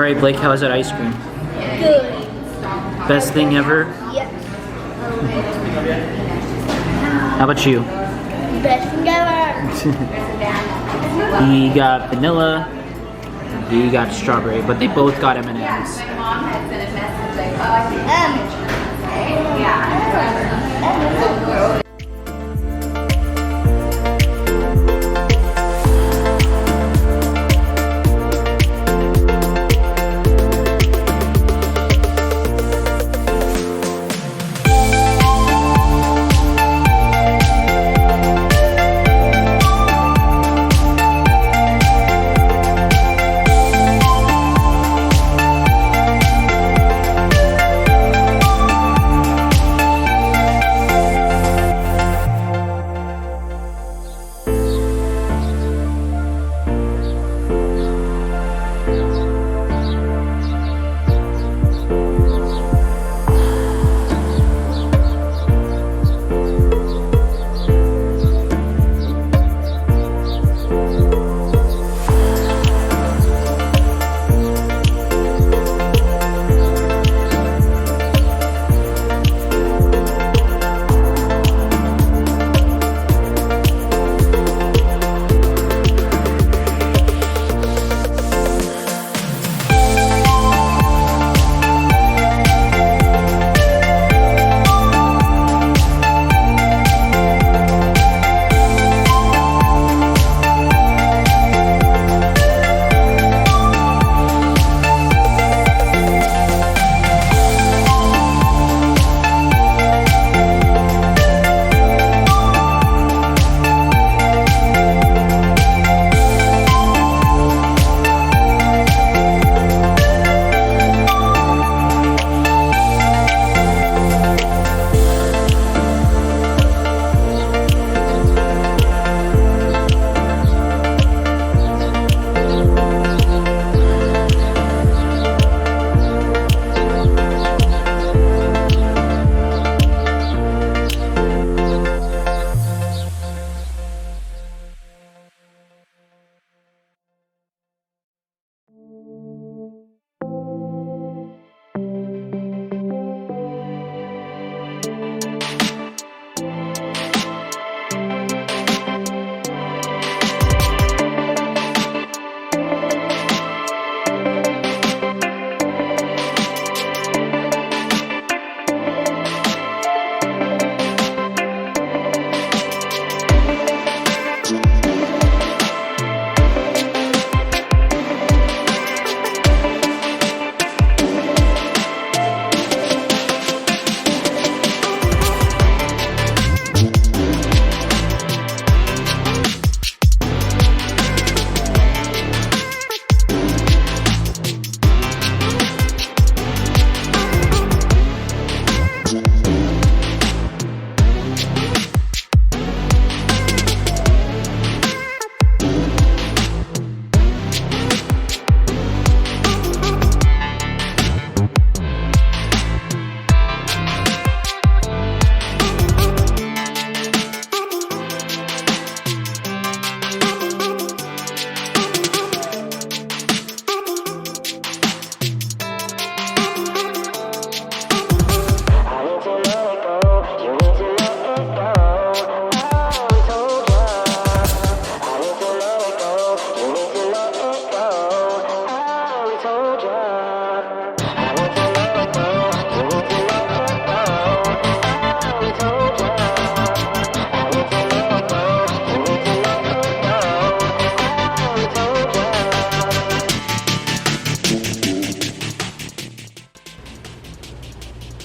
Alright, Blake, how is that ice cream? Good. Best thing ever? Yep. How about you? Best thing ever. He got vanilla, he got strawberry, but they both got M&Ms. My mom had sent a message like, oh, I think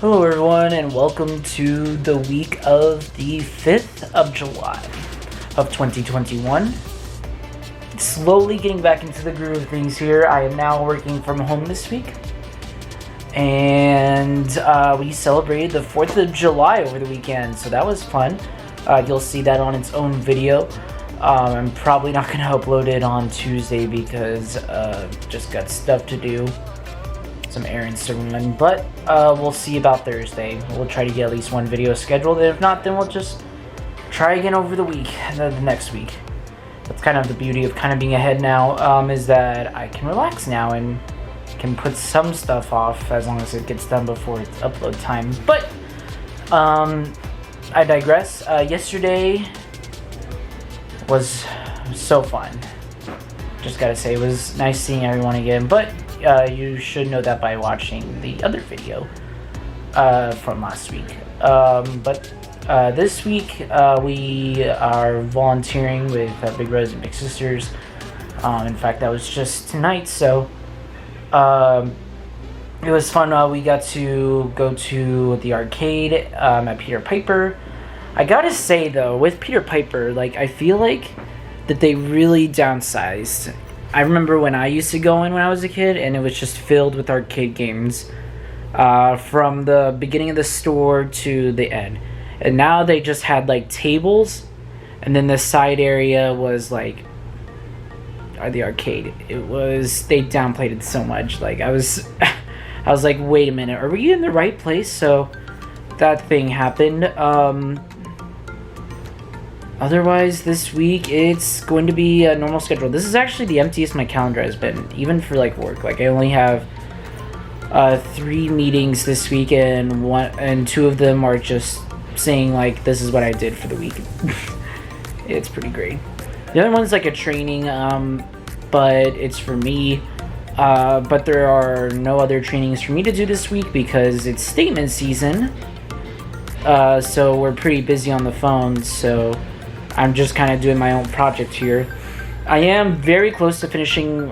Hello everyone, and welcome to the week of the 5th of July of 2021. Slowly getting back into the groove of things here. I am now working from home this week. And we celebrated the 4th of July over the weekend, so that was fun. You'll see that on its own video. I'm probably not going to upload it on Tuesday because just got stuff to do. Some errands to run, but we'll see about Thursday. We'll try to get at least one video scheduled, and if not, then we'll just try again over the week, the next week. That's kind of the beauty of kind of being ahead now, is that I can relax now and can put some stuff off as long as it gets done before it's upload time. But I digress. Yesterday was so fun. Just gotta say, it was nice seeing everyone again. But you should know that by watching the other video from last week. But this week we are volunteering with Big Brothers and Big Sisters. In fact, that was just tonight, so it was fun. We got to go to the arcade at Peter Piper. I gotta say though, with Peter Piper, like, I feel like that they really downsized. I remember when I used to go in when I was a kid, and it was just filled with arcade games from the beginning of the store to the end. And now they just had like tables, and then the side area was like the arcade. It was, they downplayed it so much. Like, I was like, wait a minute, are we in the right place? So that thing happened. Otherwise, this week it's going to be a normal schedule. This is actually the emptiest my calendar has been, even for like work. Like, I only have 3 meetings this week, and 2 of them are just saying like, this is what I did for the week. It's pretty great. The other one's like a training, but it's for me. But there are no other trainings for me to do this week because it's statement season. So we're pretty busy on the phone, so I'm just kind of doing my own project here. I am very close to finishing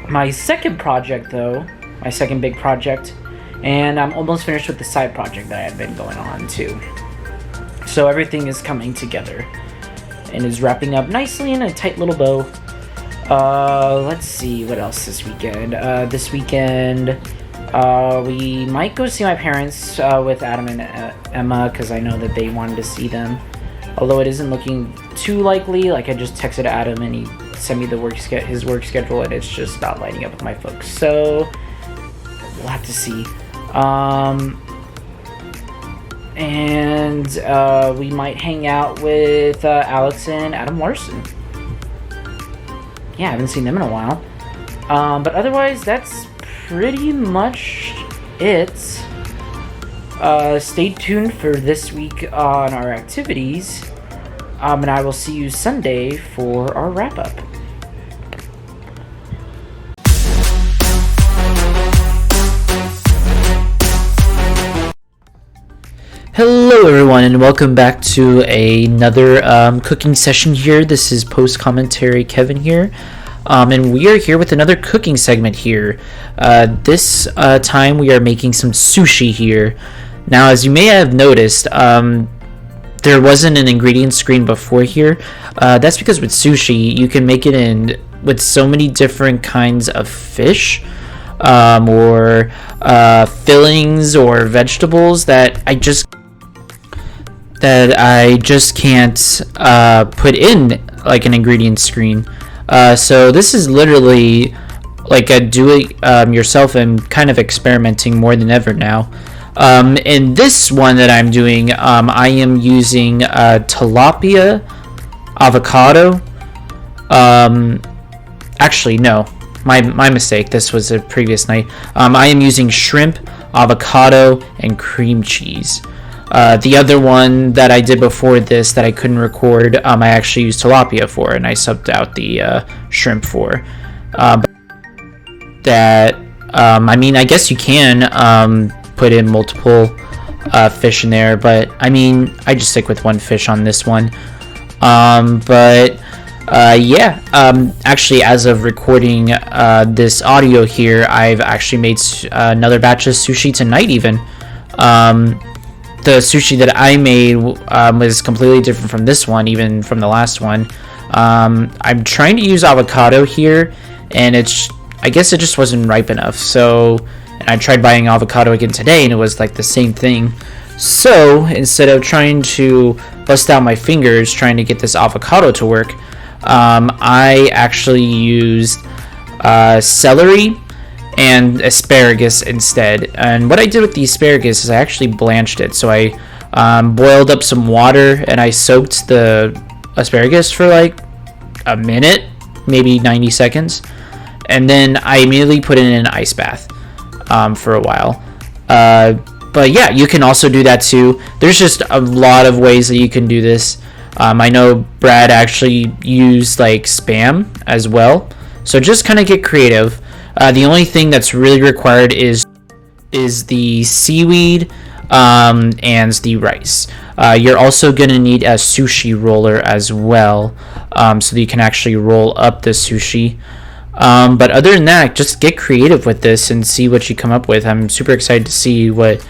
my second project though, my second big project, and I'm almost finished with the side project that I had been going on too. So everything is coming together and is wrapping up nicely in a tight little bow. Let's see what else this weekend. This weekend we might go see my parents with Adam and Emma, because I know that they wanted to see them. Although it isn't looking too likely. Like, I just texted Adam and he sent me the his work schedule, and it's just not lining up with my folks. So we'll have to see. And we might hang out with Alex and Adam Larson. Yeah, I haven't seen them in a while. But otherwise, that's pretty much it. Stay tuned for this week on our activities. And I will see you Sunday for our wrap-up. Hello everyone, and welcome back to another cooking session here. This is Post Commentary Kevin here, and we are here with another cooking segment here. This time we are making some sushi here. Now, as you may have noticed, there wasn't an ingredient screen before here. That's because with sushi, you can make it in with so many different kinds of fish, or fillings or vegetables that I just can't put in like an ingredient screen. So this is literally like a do-it-yourself and kind of experimenting more than ever now. In this one that I'm doing, I am using tilapia, avocado. Actually, no, my mistake. This was a previous night. I am using shrimp, avocado, and cream cheese. The other one that I did before this that I couldn't record, I actually used tilapia for, and I subbed out the shrimp for. I mean, I guess you can put in multiple fish in there, but I mean, I just stick with one fish on this one. Actually, as of recording this audio here, I've actually made another batch of sushi tonight even. The sushi that I made was completely different from this one, even from the last one. I'm trying to use avocado here, and I guess it just wasn't ripe enough. So, and I tried buying avocado again today, and it was like the same thing. So instead of trying to bust out my fingers trying to get this avocado to work, I actually used celery and asparagus instead. And what I did with the asparagus is I actually blanched it. So I boiled up some water and I soaked the asparagus for like a minute, maybe 90 seconds. and then I immediately put it in an ice bath for a while. But yeah, you can also do that too. There's just a lot of ways that you can do this. I know Brad actually used like Spam as well. So just kind of get creative. The only thing that's really required is the seaweed and the rice. You're also going to need a sushi roller as well, so that you can actually roll up the sushi. But other than that, just get creative with this and see what you come up with. I'm super excited to see what.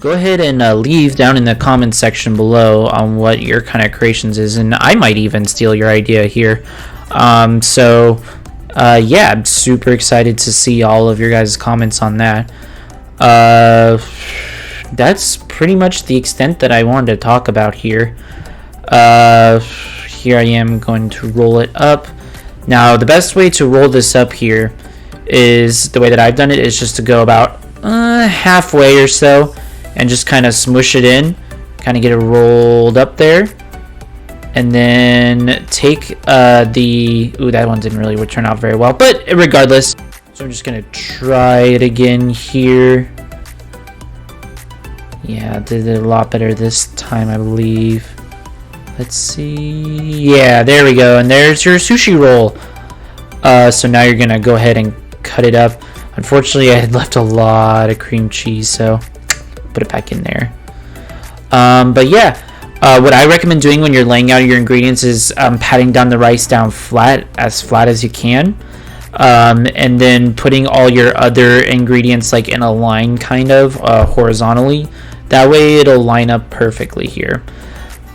Go ahead and leave down in the comments section below on what your kind of creations is, and I might even steal your idea here. Yeah, I'm super excited to see all of your guys' comments on that. That's pretty much the extent that I wanted to talk about here. Here I am going to roll it up. Now, the best way to roll this up here is, the way that I've done it, is just to go about halfway or so and just kind of smush it in, kind of get it rolled up there. And then take ooh, that one didn't really turn out very well, but regardless, so I'm just gonna try it again here. Yeah, I did it a lot better this time, I believe. Let's see. Yeah, there we go, and there's your sushi roll. So now you're gonna go ahead and cut it up. Unfortunately, I had left a lot of cream cheese, so put it back in there. But yeah. What I recommend doing when you're laying out your ingredients is patting down the rice down flat as you can, and then putting all your other ingredients like in a line, kind of horizontally. That way it'll line up perfectly here.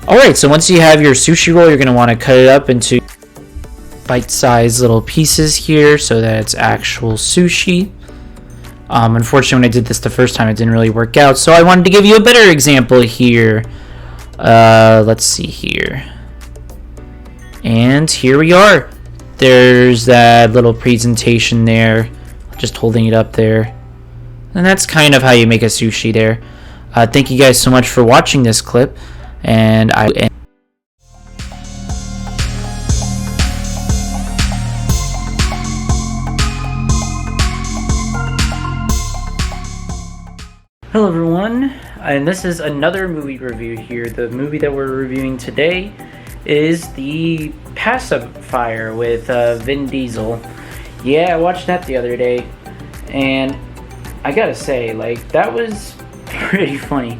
Alright, so once you have your sushi roll, you're going to want to cut it up into bite-sized little pieces here so that it's actual sushi. Unfortunately, when I did this the first time, it didn't really work out, so I wanted to give you a better example here. Let's see here. And here we are. There's that little presentation there, just holding it up there. And that's kind of how you make a sushi there. Thank you guys so much for watching this clip, and Hello everyone, and this is another movie review here. The movie that we're reviewing today is The Pacifier with Vin Diesel. Yeah, I watched that the other day, and I gotta say, like, that was pretty funny.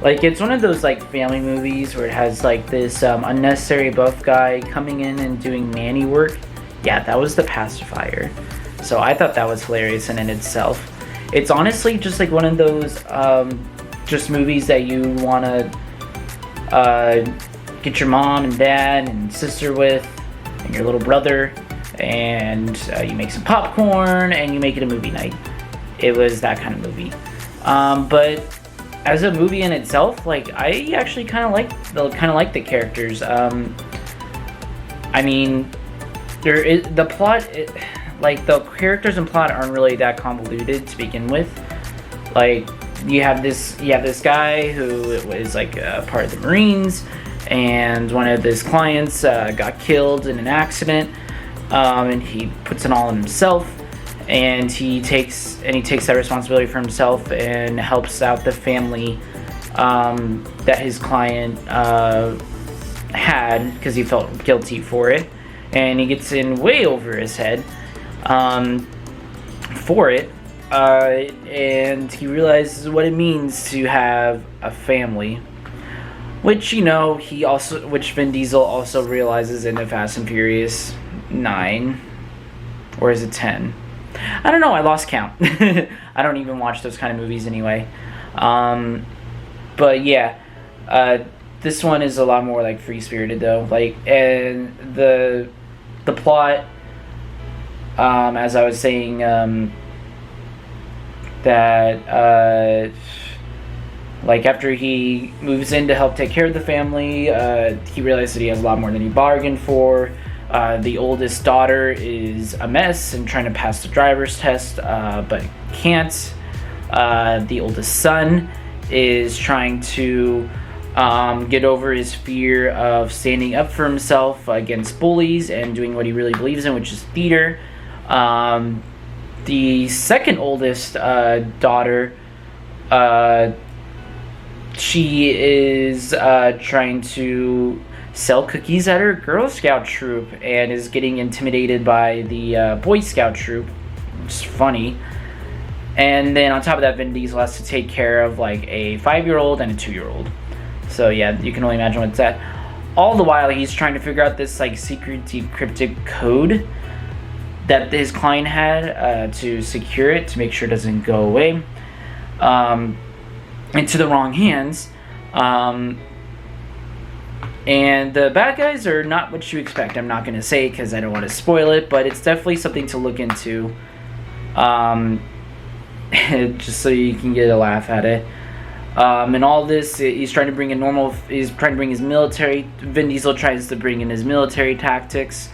Like, it's one of those, like, family movies where it has, like, this unnecessary buff guy coming in and doing nanny work. Yeah, that was The Pacifier. So I thought that was hilarious in itself. It's honestly just like one of those just movies that you want to get your mom and dad and sister with, and your little brother, and you make some popcorn and you make it a movie night. It was that kind of movie. But as a movie in itself, like, I actually kind of like the characters. I mean, there is the plot. Like, the characters and plot aren't really that convoluted to begin with. Like, you have this guy who was like part of the Marines, and one of his clients got killed in an accident, and he puts it all on himself, and he takes that responsibility for himself and helps out the family that his client had, because he felt guilty for it, and he gets in way over his head for it, and he realizes what it means to have a family, which, you know, which Vin Diesel also realizes in the Fast and Furious 9, or is it 10? I don't know, I lost count. I don't even watch those kind of movies anyway. But yeah, this one is a lot more like free-spirited though, like, and the plot, as I was saying, that like, after he moves in to help take care of the family, he realizes that he has a lot more than he bargained for. The oldest daughter is a mess and trying to pass the driver's test, but can't. The oldest son is trying to get over his fear of standing up for himself against bullies and doing what he really believes in, which is theater. The second oldest daughter, she is trying to sell cookies at her Girl Scout troop and is getting intimidated by the Boy Scout troop. It's funny. And then on top of that, Vin Diesel has to take care of like a 5-year-old and a 2-year-old. So yeah, you can only imagine what's that. All the while, he's trying to figure out this like secret decrypted code that his client had to secure it, to make sure it doesn't go away into the wrong hands. And the bad guys are not what you expect. I'm not going to say because I don't want to spoil it, but it's definitely something to look into. Just so you can get a laugh at it. And all this, he's trying to bring his military. Vin Diesel tries to bring in his military tactics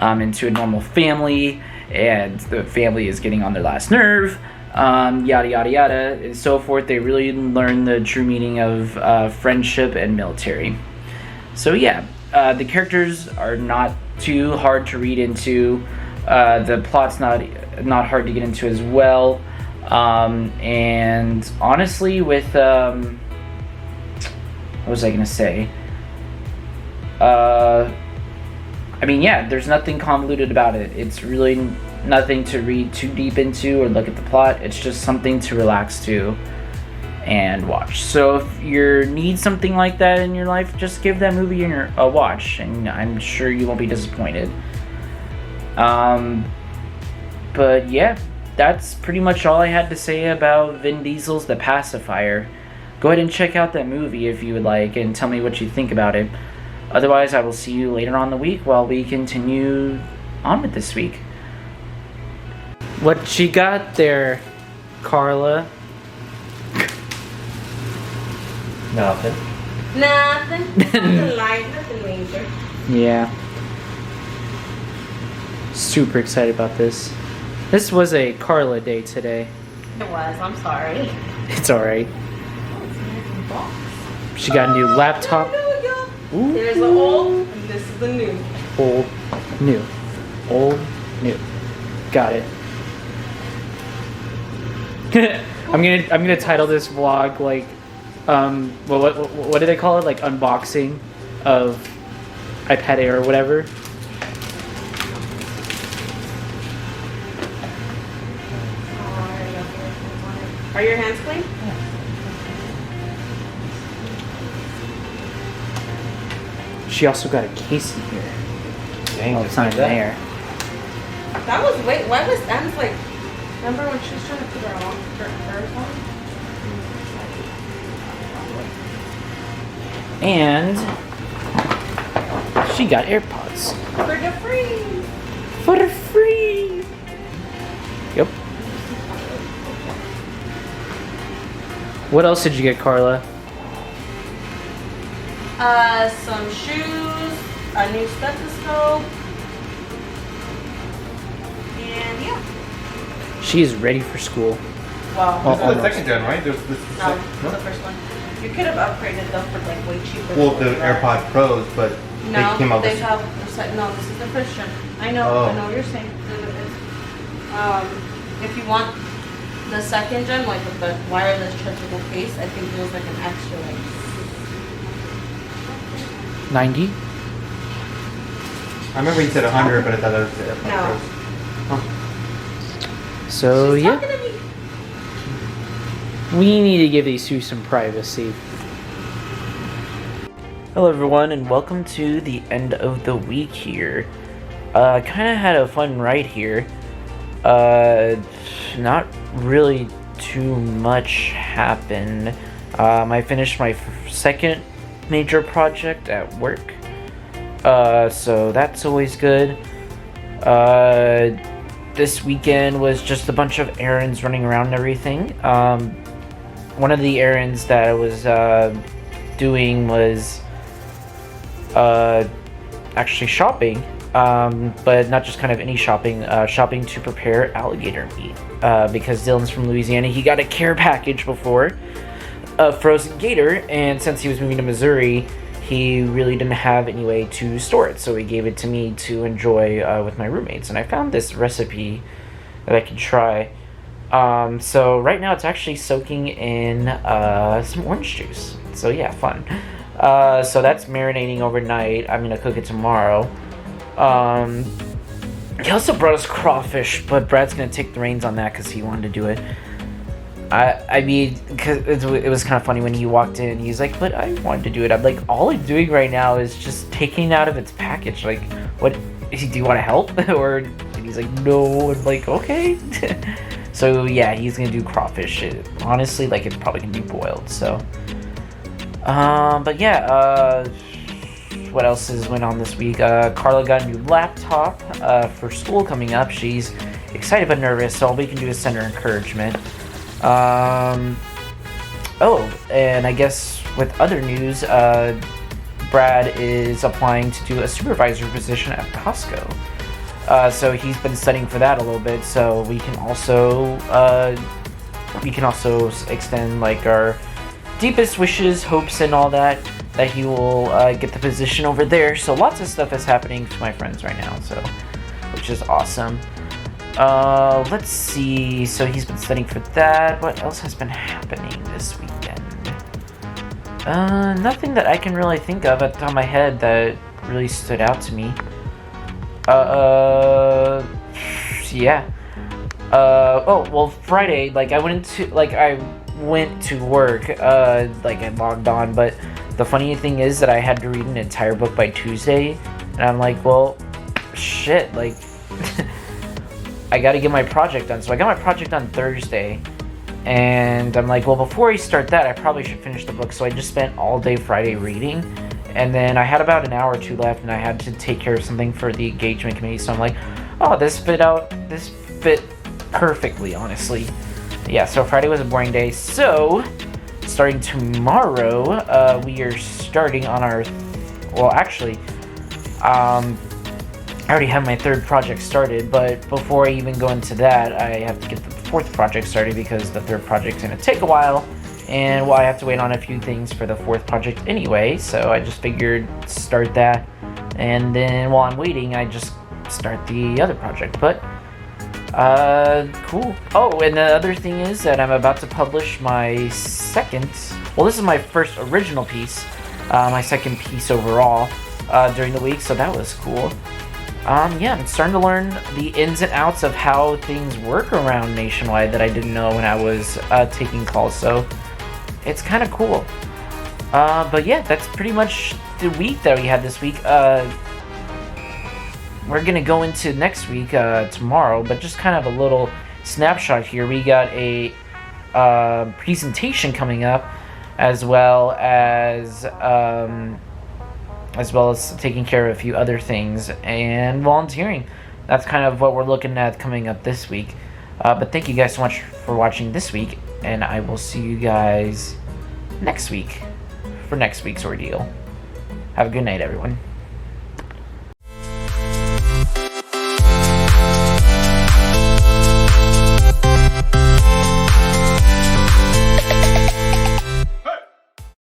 into a normal family, and the family is getting on their last nerve. Yada yada yada and so forth. They really learn the true meaning of friendship and military. So yeah, the characters are not too hard to read into. The plot's not hard to get into as well. And honestly, with what was I gonna say? I mean, yeah, there's nothing convoluted about it. It's really nothing to read too deep into or look at the plot. It's just something to relax to and watch. So if you need something like that in your life, just give that movie a watch, and I'm sure you won't be disappointed. But yeah, that's pretty much all I had to say about Vin Diesel's The Pacifier. Go ahead and check out that movie if you would like, and tell me what you think about it. Otherwise, I will see you later on in the week while we continue on with this week. What you got there, Karla? Nothing. Nothing light, nothing major. Yeah. Super excited about this. This was a Karla day today. It was, I'm sorry. It's alright. She got a new laptop. Ooh. There's the old, and this is the new. Old, new. Old, new. Got it. I'm gonna title this vlog like what do they call it? Like unboxing of iPad Air or whatever. Are your hands clean? She also got a case in here. Dang, oh, it's not in there. That was why was Em's like? Remember when she was trying to put her hers on? And she got AirPods. For the free. For free. Yep. What else did you get, Karla? Some shoes, a new stethoscope, and yeah. She is ready for school. Well, This is the almost. second gen, right? no, this is the first one. You could have upgraded them for like way cheaper. Well, than the what you got. AirPods Pros, but No, they came out they with... have. No, this is the first gen. I know. Oh. I know what you're saying. If you want the second gen, like with the wireless chargeable case, I think it was like an extra like 90? I remember you said 100, but I thought that was the AirPods No. Pros. So She's yeah, talking to me. we need to give these two some privacy. Hello everyone, and welcome to the end of the week here. Kind of had a fun ride here. Not really too much happened. I finished my second major project at work. So that's always good. This weekend was just a bunch of errands running around and everything. One of the errands that I was doing was actually shopping, but not just kind of any shopping, shopping to prepare alligator meat, because Dylan's from Louisiana. He got a care package before, a frozen gator, and since he was moving to Missouri, he really didn't have any way to store it, so he gave it to me to enjoy with my roommates. And I found this recipe that I could try. So right now it's actually soaking in some orange juice. So yeah, fun. So that's marinating overnight. I'm gonna cook it tomorrow. He also brought us crawfish, but Brad's gonna take the reins on that because he wanted to do it. I mean, cause it was kind of funny when he walked in. He's like, "But I wanted to do it." I'm like, "All I'm doing right now is just taking it out of its package. Like, what? Do you want to help?" Or and he's like, "No." I'm like, "Okay." So yeah, he's gonna do crawfish. Honestly, like it's probably gonna be boiled. So, but yeah. What else went on this week? Karla got a new laptop for school coming up. She's excited but nervous, so all we can do is send her encouragement. Oh, and I guess with other news, Brad is applying to do a supervisor position at Costco. So he's been studying for that a little bit. So we can also extend like our deepest wishes, hopes, and all that he will get the position over there. So lots of stuff is happening to my friends right now. So, which is awesome. Let's see. So he's been studying for that. What else has been happening this weekend? Nothing that I can really think of at the top of my head that really stood out to me. Yeah. Oh, well, Friday, like, I went to work, like, I logged on, but the funny thing is that I had to read an entire book by Tuesday, and I'm like, well, shit, like, I gotta get my project done. So I got my project done Thursday, and I'm like, well, before I start that, I probably should finish the book. So I just spent all day Friday reading, and then I had about an hour or two left, and I had to take care of something for the engagement committee. So I'm like, oh, this fit perfectly, honestly. Yeah, so Friday was a boring day. So starting tomorrow, we are starting on our, well, actually, I already have my third project started, but before I even go into that, I have to get the fourth project started because the third project's gonna take a while, and well, I have to wait on a few things for the fourth project anyway, so I just figured start that, and then while I'm waiting, I just start the other project. But cool. Oh, and the other thing is that I'm about to publish my second, well, this is my first original piece, my second piece overall during the week, so that was cool. Yeah, I'm starting to learn the ins and outs of how things work around Nationwide that I didn't know when I was taking calls, so it's kind of cool. But yeah, that's pretty much the week that we had this week. We're gonna go into next week tomorrow, but just kind of a little snapshot here. We got a presentation coming up, as well as taking care of a few other things and volunteering. That's kind of what we're looking at coming up this week. But thank you guys so much for watching this week, and I will see you guys next week for next week's ordeal. Have a good night, everyone.